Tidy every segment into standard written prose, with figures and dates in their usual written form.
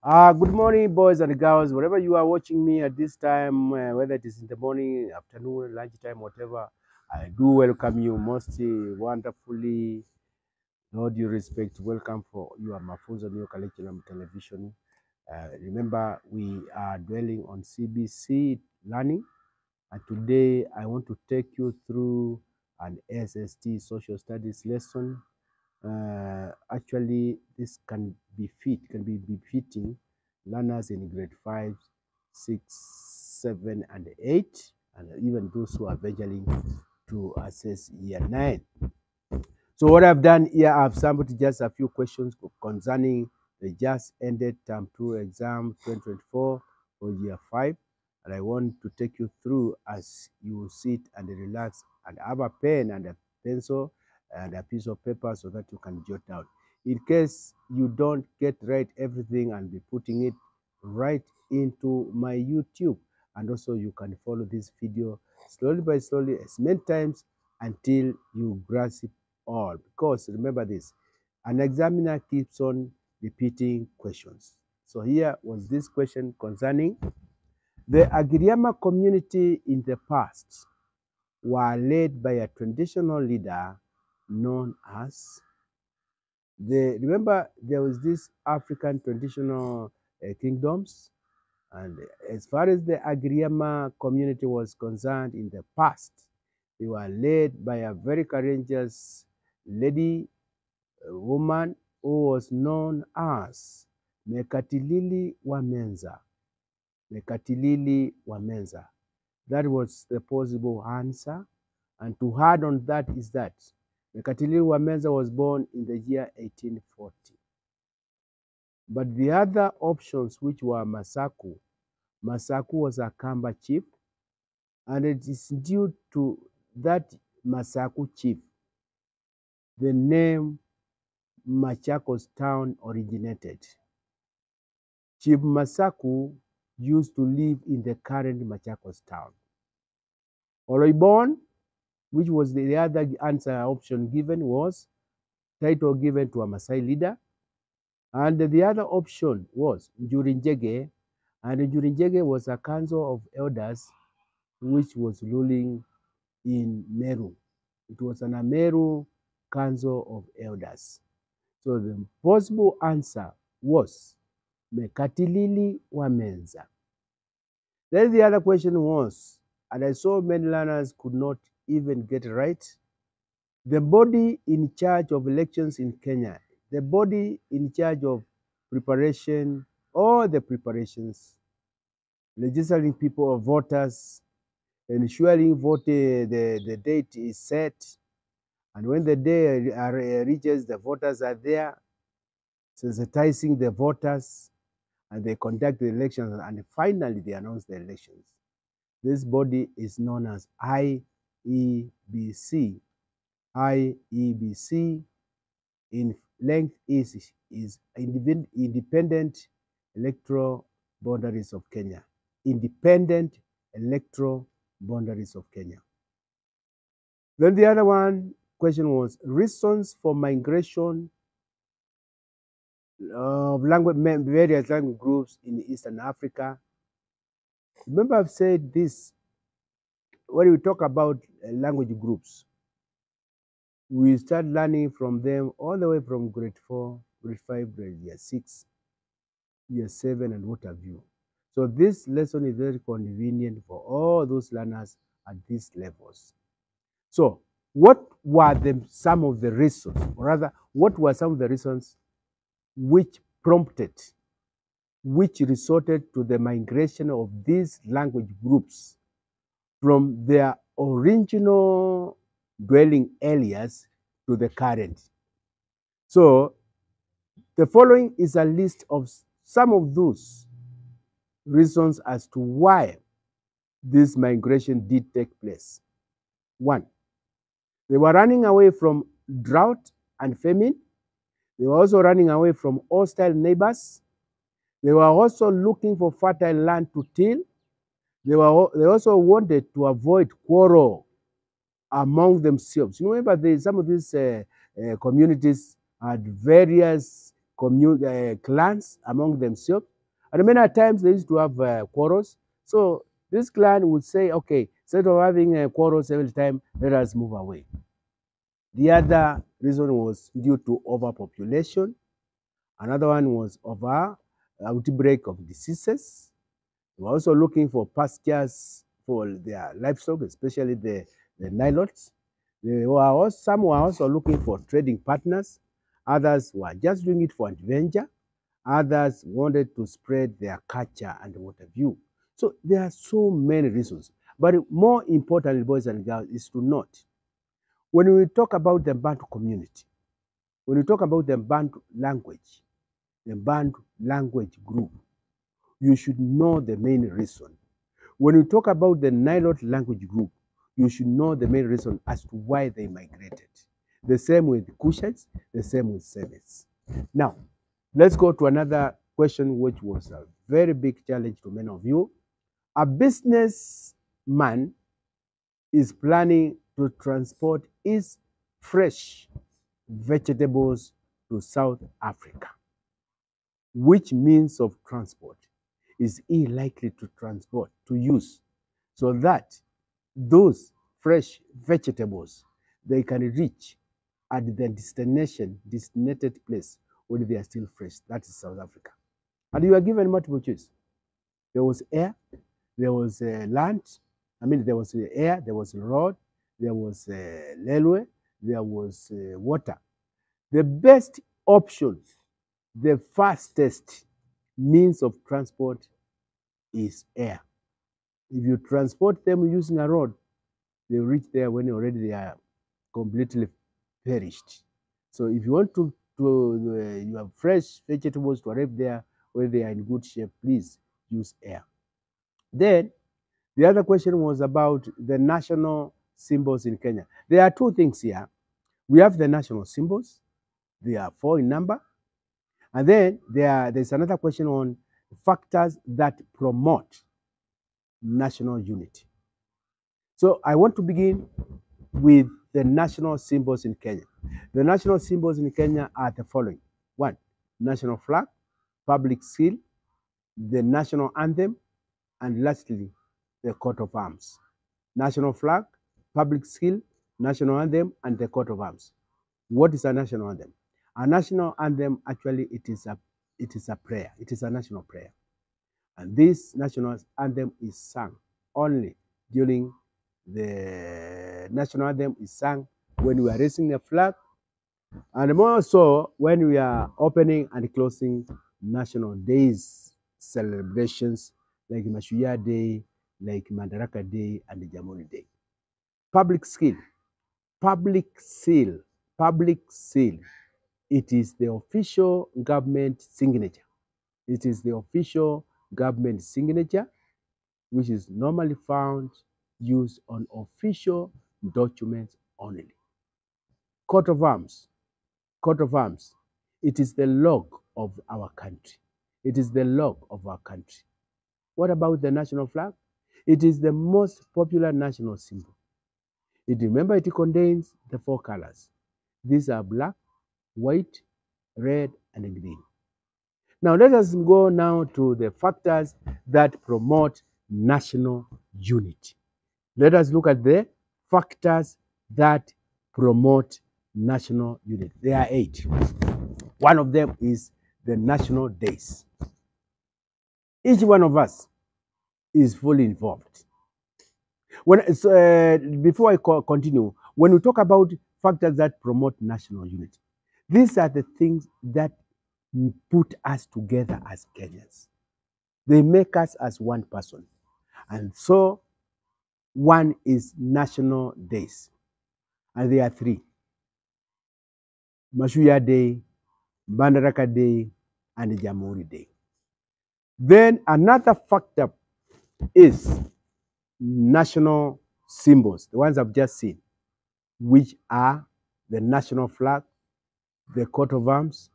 Good morning, boys and girls. Wherever you are watching me at this time, whether it is in the morning, afternoon, lunchtime, whatever, I do welcome you most wonderfully. No due respect, welcome for you are Mafunzo New Curriculum Television. Remember, we are dwelling on CBC learning, and today I want to take you through an SST social studies lesson. Actually, this can be befitting learners in grade 5, 6, 7, and 8, and even those who are venturing to assess year 9. So what I've done here, I've sampled just a few questions concerning the just ended term 2 exam 2024 for year 5. And I want to take you through as you sit and relax and have a pen and a pencil and a piece of paper so that you can jot down. In case you don't get right everything, and be putting it right into my YouTube. And also you can follow this video slowly by slowly as many times until you grasp it all. Because remember this, an examiner keeps on repeating questions. So here was this question concerning the Agiriama community in the past were led by a traditional leader known as remember there was this African traditional kingdoms, and as far as the Agiriama community was concerned in the past, they were led by a very courageous lady, a woman who was known as Mekatilili Wamenza. Mekatilili Wamenza. That was the possible answer. And to add on that is that Mekatilili Wamenza was born in the year 1840. But the other options, which were Masaku was a Kamba chief, and it is due to that Masaku chief the name Machakos town originated. Chief Masaku used to live in the current Machakos town. Oloibon, which was the other answer option given, was title given to a Maasai leader. And the other option was Njurinjege, and Njurinjege was a council of elders which was ruling in Meru. It was an Ameru council of elders. So the possible answer was Mekatilili Wamenza. Then the other question was, and I saw many learners could not even get right, the body in charge of elections in Kenya, the body in charge of preparation, all the preparations, legislating people or voters, ensuring the date is set, and when the day reaches, the voters are there, sensitizing the voters, and they conduct the elections, and finally they announce the elections. This body is known as IEBC. IEBC in length is Independent Electoral Boundaries of Kenya. Independent Electoral Boundaries of Kenya. Then the other question was reasons for migration of various language groups in Eastern Africa. Remember, I've said this when we talk about language groups. We start learning from them all the way from grade 4, grade 5, grade year 6, year 7, and what have you. So this lesson is very convenient for all those learners at these levels. So what were some of the reasons, or rather, what were some of the reasons which resorted to the migration of these language groups from their original dwelling areas to the current? So the following is a list of some of those reasons as to why this migration did take place. 1, they were running away from drought and famine. They were also running away from hostile neighbors. They were also looking for fertile land to till. They also wanted to avoid quarrel among themselves. You remember some of these communities had various clans among themselves. And many times they used to have quarrels. So this clan would say, okay, instead of having quarrels every time, let us move away. The other reason was due to overpopulation. Another one was over outbreak of diseases. They were also looking for pastures for their livestock, especially the Nilotes. Some were also looking for trading partners. Others were just doing it for adventure. Others wanted to spread their culture and what have you. So there are so many reasons. But more importantly, boys and girls, is to note when we talk about the Bantu community, when we talk about the Bantu language group, you should know the main reason. When you talk about the Nilote language group, you should know the main reason as to why they migrated. The same with Kushites, the same with Semites. Now, let's go to another question, which was a very big challenge to many of you. A businessman is planning to transport his fresh vegetables to South Africa. Which means of transport is he likely to use so that those fresh vegetables they can reach at the designated place when they are still fresh? That is South Africa. And you are given multiple choice. There was air, there was land, there was air, there was road, there was railway, there was water. The best option, the fastest means of transport is air. If you transport them using a road, they reach there when already they are completely perished. So if you want to you have fresh vegetables to arrive there when they are in good shape, please use air. Then the other question was about the national symbols in Kenya. There are two things here. We have the national symbols. They are 4 in number. And then there's another question on factors that promote national unity. So I want to begin with the national symbols in Kenya. The national symbols in Kenya are the following. 1, national flag, public seal, the national anthem, and lastly, the coat of arms. National flag, public seal, national anthem, and the coat of arms. What is a national anthem? A national anthem, actually, it is a prayer. It is a national prayer. And this national anthem is sung only during the national anthem is sung when we are raising the flag, and more so when we are opening and closing national days celebrations like Mashujaa Day, like Madaraka Day, and the Jamhuri Day. Public seal. It is the official government signature. It is the official government signature, which is normally found used on official documents only. Coat of arms. It is the log of our country. It is the log of our country. What about the national flag? It is the most popular national symbol. Remember, it contains the 4 colors. These are black, white, red, and green. Now let us go now to the factors that promote national unity. Let us look at the factors that promote national unity. There are 8. One of them is the national days. Each one of us is fully involved. Before I continue, when we talk about factors that promote national unity, these are the things that put us together as Kenyans. They make us as one person. And so, one is national days. And there are 3. Mashujaa Day, Madaraka Day, and Jamhuri Day. Then another factor is national symbols, the ones I've just seen, which are the national flag, the coat of arms,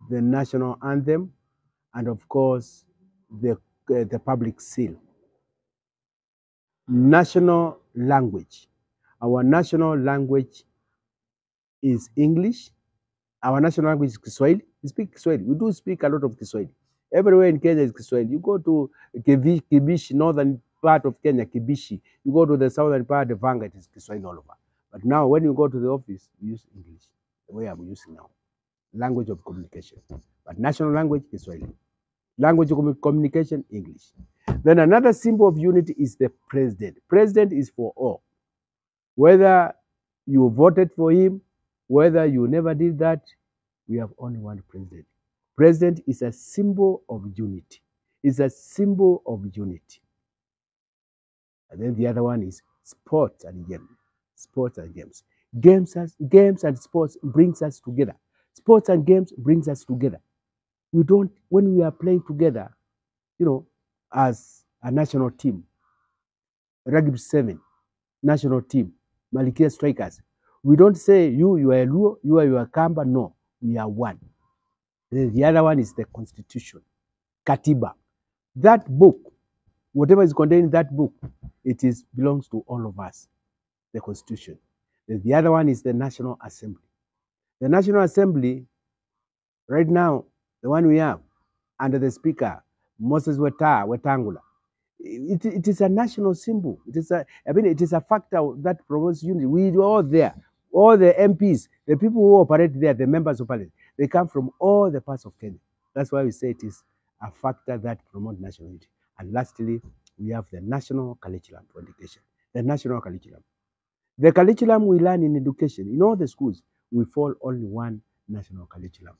the national anthem, and of course, the public seal. National language. Our national language is English. Our national language is Kiswahili. We speak Kiswahili. We do speak a lot of Kiswahili. Everywhere in Kenya is Kiswahili. You go to Kibishi, northern part of Kenya, Kibishi. You go to the southern part of Vanga, it is Kiswahili all over. But now, when you go to the office, you use English, the way I'm using now. Language of communication. But national language, Kiswahili. Language of communication, English. Then another symbol of unity is the president. President is for all. Whether you voted for him, whether you never did that, we have only one president. President is a symbol of unity. It's a symbol of unity. And then the other one is sports and games. Sports and games. Games and sports brings us together. Sports and games brings us together. We don't, when we are playing together, you know, as a national team, Rugby 7, national team, Malkia Strikers, we don't say you are a Luo, you are a Kamba. No, we are one. The other one is the Constitution, Katiba. That book, whatever is contained in that book, it belongs to all of us, the Constitution. The other one is the National Assembly. The National Assembly, right now, the one we have, under the Speaker, Moses Wetangula, it is a national symbol. It is a factor that promotes unity. We are all there. All the MPs, the people who operate there, the members of parliament, they come from all the parts of Kenya. That's why we say it is a factor that promotes national unity. And lastly, we have the national curriculum for education. The national curriculum. The curriculum we learn in education, in all the schools, we follow only one national curriculum.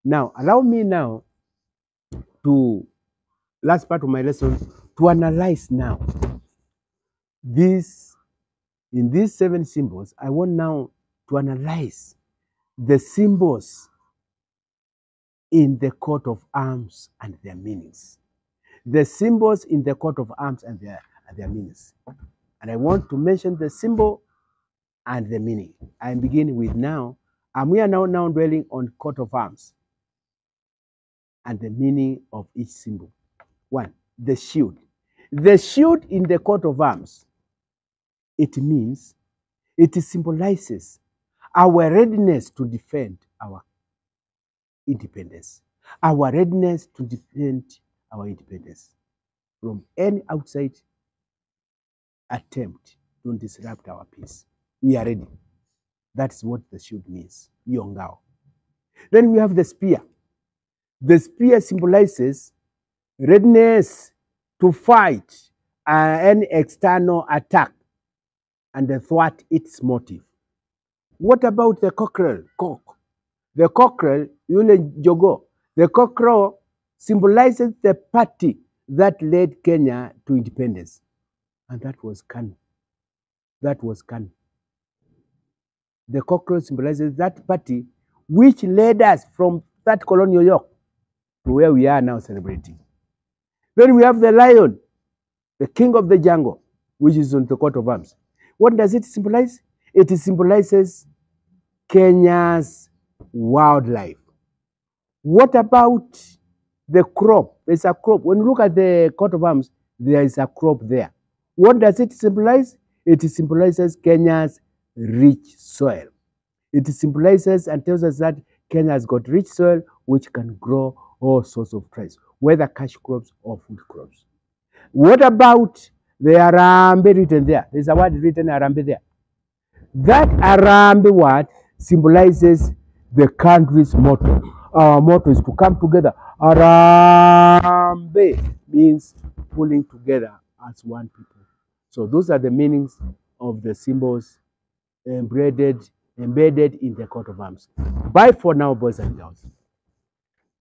Now, allow me now to, last part of my lesson, to analyze now this. In these 7 symbols, I want now to analyze the symbols in the coat of arms and their meanings. The symbols in the coat of arms and their meanings. And I want to mention the symbol and the meaning. I am beginning with now, and we are now dwelling on coat of arms and the meaning of each symbol. 1, the shield. The shield in the coat of arms, it means, it symbolizes our readiness to defend our independence. Our readiness to defend our independence from any outside attempt to disrupt our peace. We are ready. That's what the shield means. Yongao. Then we have the spear. The spear symbolizes readiness to fight any external attack and thwart its motive. What about the cockerel? Cock. The cockerel, Yule Jogo. The cockerel symbolizes the party that led Kenya to independence. And that was KANU. That was KANU. The cockerel symbolizes that party which led us from that colonial yoke to where we are now celebrating. Then we have the lion, the king of the jungle, which is on the coat of arms. What does it symbolize? It symbolizes Kenya's wildlife. What about the crop? There's a crop. When you look at the coat of arms, there is a crop there. What does it symbolize? It symbolizes Kenya's rich soil. It symbolizes and tells us that Kenya has got rich soil which can grow all sorts of crops, whether cash crops or food crops. What about the Arambe written there? There's a word written Arambe there. That Arambe word symbolizes the country's motto. Our motto is to come together. Arambe means pulling together as one people. So those are the meanings of the symbols embedded in the coat of arms. Bye for now, boys and girls.